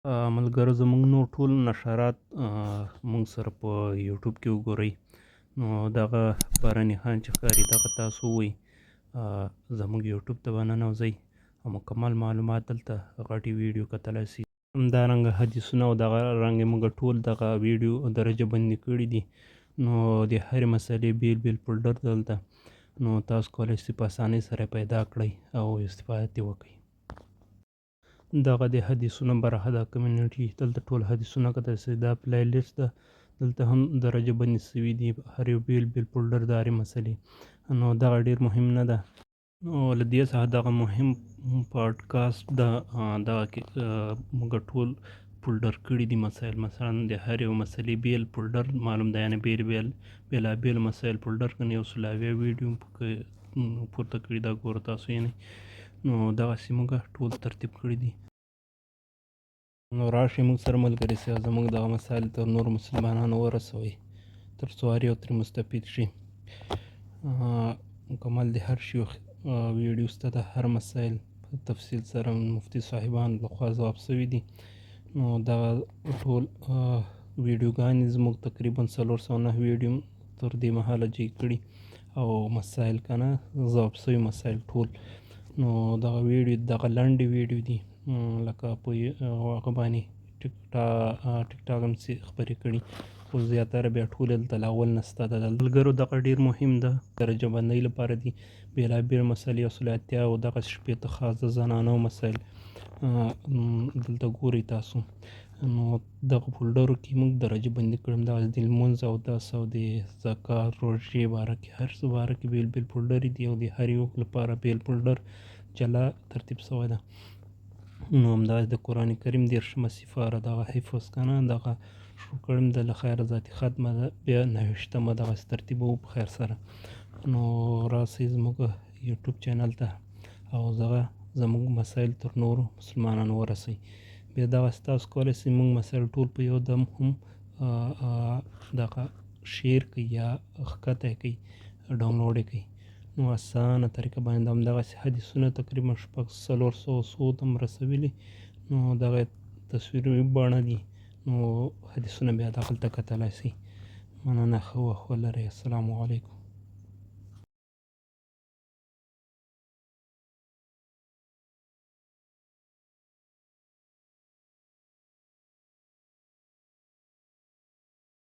ملګرو زموږ نور ټول نشرات موږ سره په یوټیوب کې وګورئ. نو دغه باراني خان چې ښکاري دغه تاسو ووایي زموږ یوټیوب ته به ننوځئ او مکمل معلومات دلته غټې ویډیو کتلی شئ. همدارنګه حدیثونه او دغه رنګې موږ ټول دغه ویډیو درجه بندي کړي دي. نو د هرې مسئلې بیل بیل فولډر دلته، نو تاسو کولی شئ په اسانۍ سره پیدا کړئ او استفاده ترې وکړئ. دغه د حدیثونو برخه ده کمیونټي، دلته ټول حدیثونه کتلی شئ. دا پلی لیست ده، دلته هم درجه بندي شوي دي هر یو بیل بیل فولډر د هرې مسئلې. نو دغه ډېر مهم نه ده. نو له دې څخه دغه مهم پاډکاسټ ده، دغه کې موږ ټول فولډر کړي دي مسایل، مثلا د هر یو مسئلې بیل فولډر معلوم ده، یعنې بېلابېل مسایل فولډر کړي. یو سل اویا ویډیو پکې پورته کړي، دا ګوره تاسو یعنې. نو دغسې موږ ټول ترتیب کړي دي. نو راشئ موږ سره ملګري سئ او زموږ دغه مسایل تر نورو مسلمانانو ورسوئ تر څو هر یو ترې مستفید شي. مکمل د هر شي ویډیو شته، د هر مسایل په تفصیل سره مفتي صاحبانو لخوا ځواب شوي دي. نو دغه ټول ویډیوګانې زموږ تقریبا 409 ویډیو تر دې مهاله جای کړي او مسایل که نه ځواب شوي مسایل ټول. نو دغه ویډیو دغه لنډې ویډیو دي، لکه په هغه باندې ټیک ټاک هم خپرې کړي، خو زیاتره بیا ټول دلته له اول نه شته. د ملګرو دغه ډېر مهم ده، درجه بندۍ لپاره دي بېلابېل مسایل، یو سل اتیا او دغه شپېته خاص د زنانو مسایل دلته ګورئ تاسو. نو دغه فولډرو کې موږ درجه بندي کړي، همدغسې د لمونځ او اودس او د زکات روژې باره کې هر څه باره کې بیل بیل فولډرې دي او د هر یو لپاره بیل فولډر جلا ترتیب شوی ده. نو همداسې د قرآن کریم 30مه سپاره دغه حفظ که نه دغه شروع کړم د له خیره ذاتي ختمه ده، بیا 29مه دغسې ترتیبوو په خیر سره. نو راسئ زموږ یوټیوب چینل ته او زموږ مسایل تر نورو مسلمانانو ورسئ. بیا دغسې تاسو کولی شئ موږ مسایل ټول په یو دم هم دغه شیر کړئ یا ښکته یې کړئ، ډاونلوډ یې کړئ. نو اسانه طریقه باندې همدغسې حدیثونه تقریبا 400 ته هم رسولي. نو دغه تصویري بڼه دي، نو حدیثونه بیا دغلته کتلی شئ. مننه، ښه وخت ولرئ. السلام علیکم.